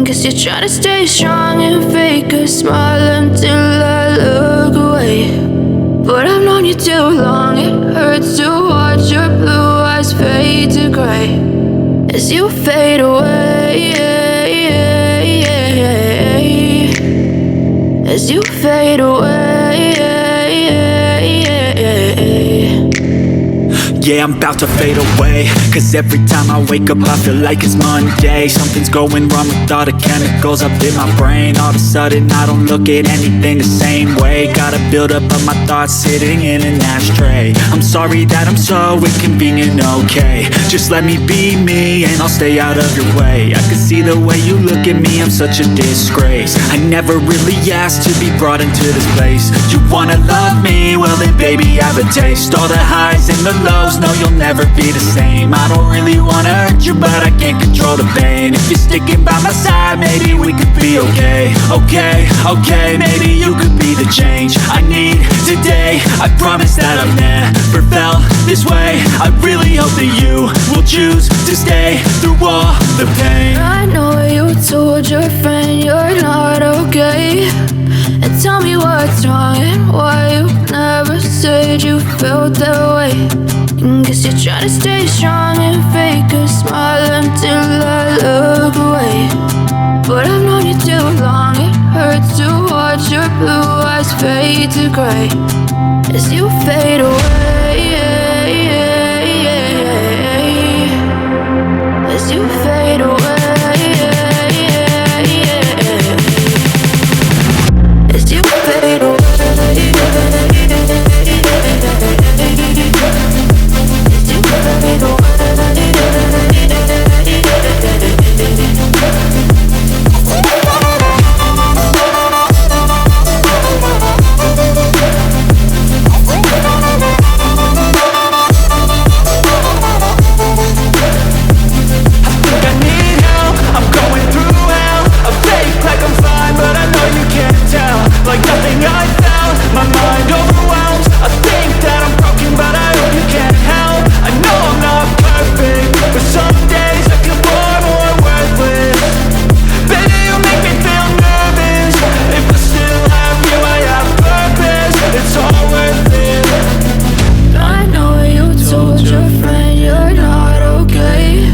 Guess you're trying to stay strong and fake a smile until I look away. But I've known you too long, it hurts to watch your blue eyes fade to gray as you fade away, as you fade away. Yeah, I'm about to fade away, cause every time I wake up I feel like it's Monday. Something's going wrong with all the chemicals up in my brain. All of a sudden I don't look at anything the same way. Gotta build up of my thoughts sitting in an ashtray. I'm sorry that I'm so inconvenient, okay. Just let me be me and I'll stay out of your way. I can see the way you look at me, I'm such a disgrace. I never really asked to be brought into this place. You wanna love me? Well then baby have a taste. All the highs and the lows, no, you'll never be the same. I don't really wanna hurt you, but I can't control the pain. If you're sticking by my side, maybe we could be okay. Okay, maybe you could be the change I need today. I promise that I've never felt this way. I really hope that you will choose to stay through all the pain. I know you told your friend you're not okay, and tell me what's wrong and why you never said you felt that way. Guess you're trying to stay strong and fake a smile until I look away. But I've known you too long, it hurts to watch your blue eyes fade to gray as you fade away, as you fade away, as you fade away. Like nothing I found, my mind overwhelms. I think that I'm broken, but I hope you can't help. I know I'm not perfect, but some days I feel bored or worthless. Baby, you make me feel nervous. If I still have you, I have purpose. It's all worth it. I know you told your friend you're not okay,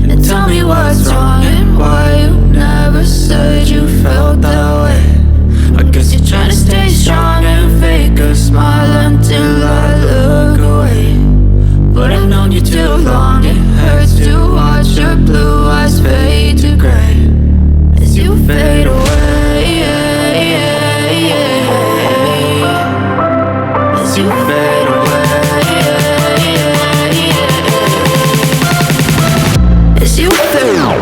and tell me what's wrong and why you never said you felt that way. I guess you're trying to stay strong and fake a smile until I look away. But I've known you too long, it hurts to watch your blue eyes fade to gray as you fade away, as you fade away, as you fade away.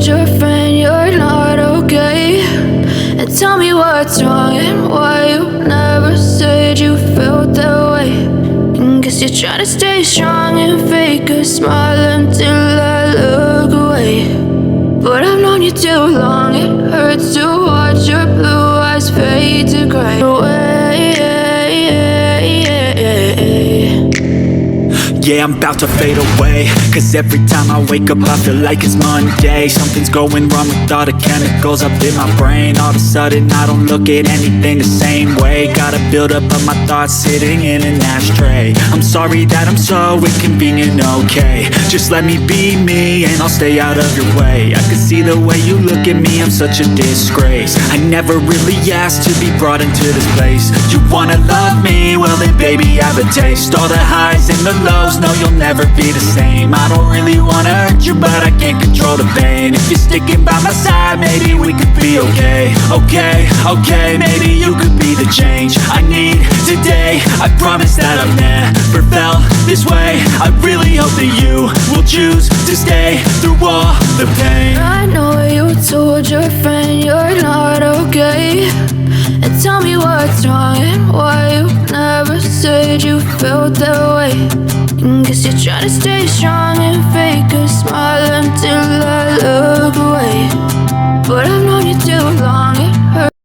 Your friend you're not okay, and tell me what's wrong and why you never said you felt that way. Guess you're trying to stay strong and fake a smile until I look away. But I've known you too long, it hurts to watch your blue eyes fade to gray Yeah, I'm about to fade away, cause every time I wake up I feel like it's Monday. Something's going wrong with all the chemicals up in my brain. All of a sudden I don't look at anything the same way. Gotta build up of my thoughts sitting in an ashtray. I'm sorry that I'm so inconvenient, okay. Just let me be me and I'll stay out of your way. I can see the way you look at me, I'm such a disgrace. I never really asked to be brought into this place. You wanna love me? Well then baby have a taste. All the highs and the lows, no, you'll never be the same. I don't really wanna hurt you, but I can't control the pain. If you're sticking by my side, maybe we could be okay. Okay, maybe you could be the change I need today. I promise that I've never felt this way. I really hope that you will choose to stay through all the pain. I know you told your friend you're not okay, and tell me what's wrong and said you felt that way. And guess you're trying to stay strong and fake a smile until I look away. But I've